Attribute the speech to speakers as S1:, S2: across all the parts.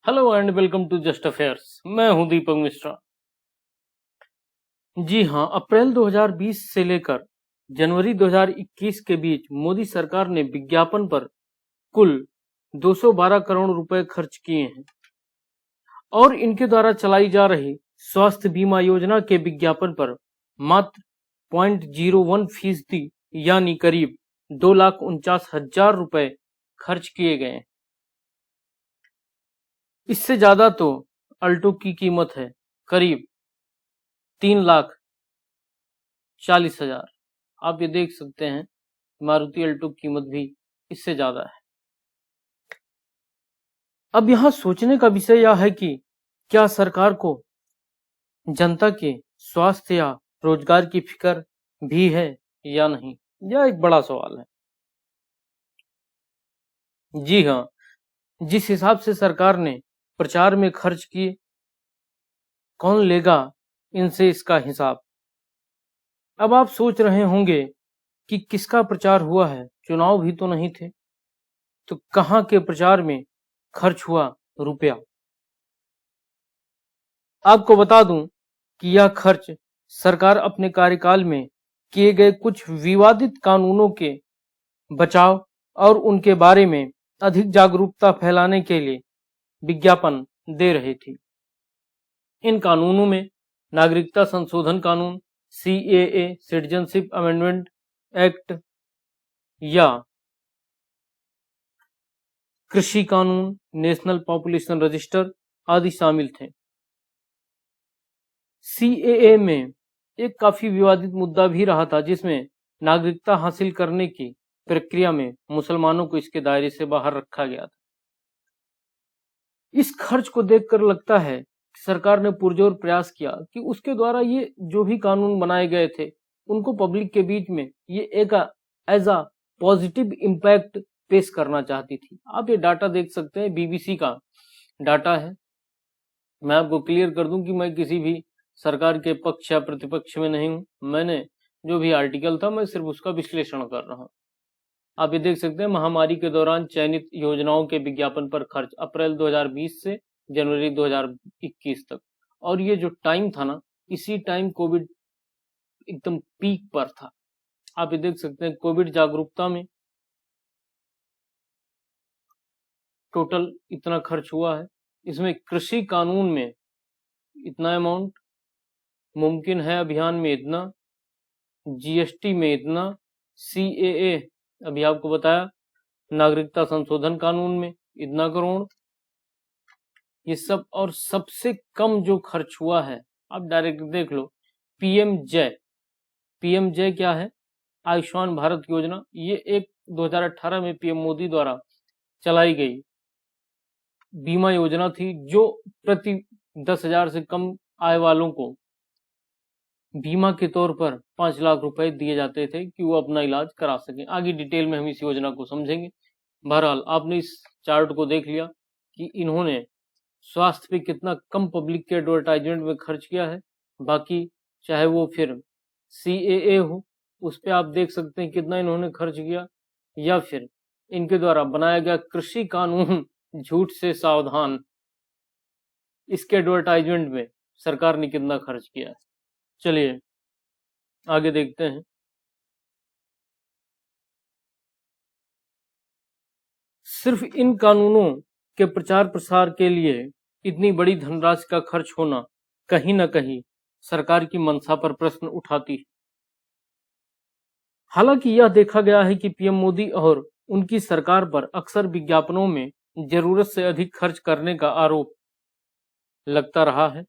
S1: Hello and welcome to just affairs. मैं हूं दीपक मिश्रा। जी हां, अप्रैल 2020 से लेकर जनवरी 2021 के बीच मोदी सरकार ने विज्ञापन पर कुल 212 करोड़ रुपए खर्च किए हैं और इनके द्वारा चलाई जा रही स्वास्थ्य बीमा योजना के विज्ञापन पर मात्र 0.01% यानी करीब 2,49,000 रुपए खर्च किए गए हैं। इससे ज्यादा तो अल्टो की कीमत है करीब 3,40,000। आप ये देख सकते हैं मारुति अल्टो की कीमत भी इससे ज्यादा है। अब यहाँ सोचने का विषय यह है कि क्या सरकार को जनता के स्वास्थ्य या रोजगार की फिक्र भी है या नहीं, यह एक बड़ा सवाल है। जी हाँ, जिस हिसाब से सरकार ने प्रचार में खर्च किए, कौन लेगा इनसे इसका हिसाब। अब आप सोच रहे होंगे कि किसका प्रचार हुआ है, चुनाव भी तो नहीं थे, तो कहां के प्रचार में खर्च हुआ रुपया। आपको बता दूं कि यह खर्च सरकार अपने कार्यकाल में किए गए कुछ विवादित कानूनों के बचाव और उनके बारे में अधिक जागरूकता फैलाने के लिए विज्ञापन दे रही थी। इन कानूनों में नागरिकता संशोधन कानून, CAA सिटीजनशिप अमेंडमेंट एक्ट या कृषि कानून, नेशनल पॉपुलेशन रजिस्टर आदि शामिल थे। CAA में एक काफी विवादित मुद्दा भी रहा था, जिसमें नागरिकता हासिल करने की प्रक्रिया में मुसलमानों को इसके दायरे से बाहर रखा गया था। इस खर्च को देखकर लगता है कि सरकार ने पुरजोर प्रयास किया कि उसके द्वारा ये जो भी कानून बनाए गए थे उनको पब्लिक के बीच में ये एक एज अ पॉजिटिव इम्पैक्ट पेश करना चाहती थी। आप ये डाटा देख सकते हैं, BBC का डाटा है। मैं आपको क्लियर कर दूं कि मैं किसी भी सरकार के पक्ष या प्रतिपक्ष में नहीं हूं। मैंने जो भी आर्टिकल था मैं सिर्फ उसका विश्लेषण कर रहा हूं। आप ये देख सकते हैं, महामारी के दौरान चयनित योजनाओं के विज्ञापन पर खर्च अप्रैल 2020 से जनवरी 2021 तक। और ये जो टाइम था ना, इसी टाइम कोविड एकदम पीक पर था। आप ये देख सकते हैं, कोविड जागरूकता में टोटल इतना खर्च हुआ है। इसमें कृषि कानून में इतना अमाउंट, मुमकिन है अभियान में इतना, GST में इतना, CAA अभी आपको बताया, नागरिकता संशोधन कानून में इतना करोड़, ये सब। और सबसे कम जो खर्च हुआ है, आप डायरेक्ट देख लो, पीएम जय क्या है? आयुष्मान भारत योजना। ये एक 2018 में PM मोदी द्वारा चलाई गई बीमा योजना थी, जो प्रति 10,000 से कम आय वालों को बीमा के तौर पर 5 लाख रुपए दिए जाते थे कि वो अपना इलाज करा सकें। आगे डिटेल में हम इस योजना को समझेंगे। बहरहाल आपने इस चार्ट को देख लिया कि इन्होंने स्वास्थ्य पे कितना कम पब्लिक के एडवर्टाइजमेंट में खर्च किया है। बाकी चाहे वो फिर CAA हो, उस पर आप देख सकते हैं कितना इन्होंने खर्च किया, या फिर इनके द्वारा बनाया गया कृषि कानून झूठ से सावधान, इसके एडवर्टाइजमेंट में सरकार ने कितना खर्च किया है। चलिए आगे देखते हैं। सिर्फ इन कानूनों के प्रचार प्रसार के लिए इतनी बड़ी धनराशि का खर्च होना कहीं न कहीं सरकार की मंशा पर प्रश्न उठाती है। हालांकि यह देखा गया है कि PM मोदी और उनकी सरकार पर अक्सर विज्ञापनों में जरूरत से अधिक खर्च करने का आरोप लगता रहा है।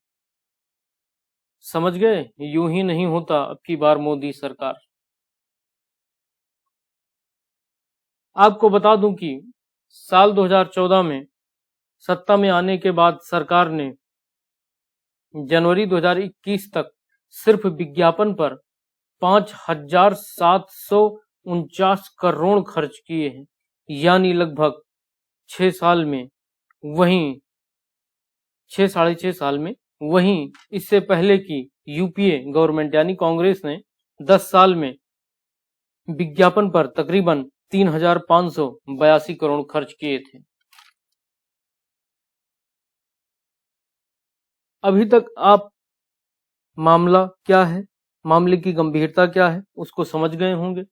S1: समझ गए, यूं ही नहीं होता अब की बार मोदी सरकार। आपको बता दूं कि साल 2014 में सत्ता में आने के बाद सरकार ने जनवरी 2021 तक सिर्फ विज्ञापन पर 5,749 करोड़ खर्च किए हैं, यानी लगभग 6 साल में। वहीं 6 साढ़े 6 साल में, वहीं इससे पहले की UPA गवर्नमेंट यानी कांग्रेस ने 10 साल में विज्ञापन पर तकरीबन 3,582 करोड़ खर्च किए थे। अभी तक आप मामला क्या है, मामले की गंभीरता क्या है, उसको समझ गए होंगे।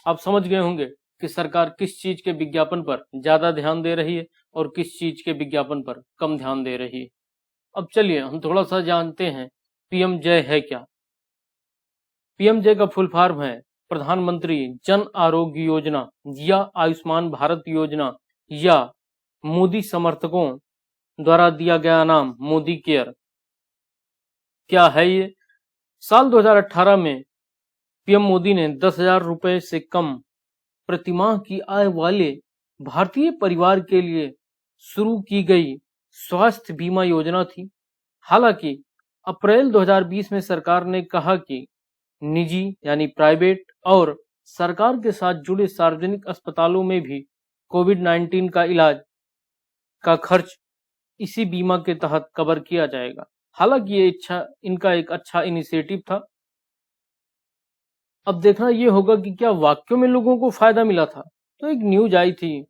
S1: आप समझ गए होंगे कि सरकार किस चीज के विज्ञापन पर ज्यादा ध्यान दे रही है और किस चीज के विज्ञापन पर कम ध्यान दे रही है। अब चलिए हम थोड़ा सा जानते हैं पीएम जय है क्या। पीएम जय का फुल फॉर्म है प्रधानमंत्री जन आरोग्य योजना या आयुष्मान भारत योजना या मोदी समर्थकों द्वारा दिया गया नाम मोदी केयर। क्या है ये? साल 2018 में पीएम मोदी ने 10,000 रुपए से कम प्रतिमाह की आय वाले भारतीय परिवार के लिए शुरू की गई स्वास्थ्य बीमा योजना थी। हालांकि अप्रैल 2020 में सरकार ने कहा कि निजी यानी प्राइवेट और सरकार के साथ जुड़े सार्वजनिक अस्पतालों में भी कोविड-19 का इलाज का खर्च इसी बीमा के तहत कवर किया जाएगा। हालांकि ये इनका एक अच्छा इनिशिएटिव था। अब देखना ये होगा कि क्या वाकई में लोगों को फायदा मिला था। तो एक न्यूज आई थी,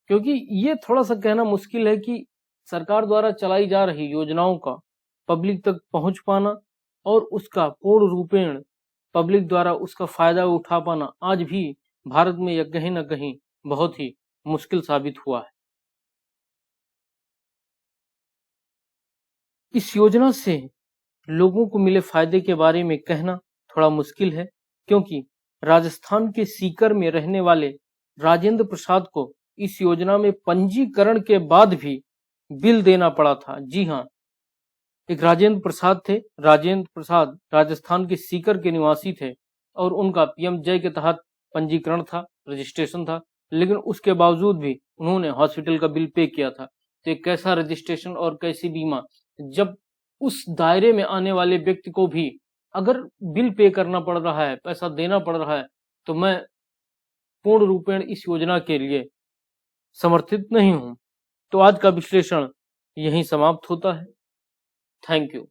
S1: क्योंकि ये थोड़ा सा कहना मुश्किल है कि सरकार द्वारा चलाई जा रही योजनाओं का पब्लिक तक पहुंच पाना और उसका पूर्ण रूपेण पब्लिक द्वारा उसका फायदा उठा पाना आज भी भारत में या कहीं ना कहीं बहुत ही मुश्किल साबित हुआ है। इस योजना से लोगों को मिले फायदे के बारे में कहना थोड़ा मुश्किल है, क्योंकि राजस्थान के सीकर में रहने वाले राजेंद्र प्रसाद को इस योजना में पंजीकरण के बाद भी बिल देना पड़ा था। जी हाँ, एक राजेंद्र प्रसाद थे। राजेंद्र प्रसाद राजस्थान के सीकर के निवासी थे और उनका पीएम जय के तहत पंजीकरण था, रजिस्ट्रेशन था, लेकिन उसके बावजूद भी उन्होंने हॉस्पिटल का बिल पे किया था। तो एक कैसा रजिस्ट्रेशन और कैसी बीमा, जब उस दायरे में आने वाले व्यक्ति को भी अगर बिल पे करना पड़ रहा है, पैसा देना पड़ रहा है, तो मैं पूर्ण रूपेण इस योजना के लिए समर्थित नहीं हूं। तो आज का विश्लेषण यहीं समाप्त होता है। Thank you.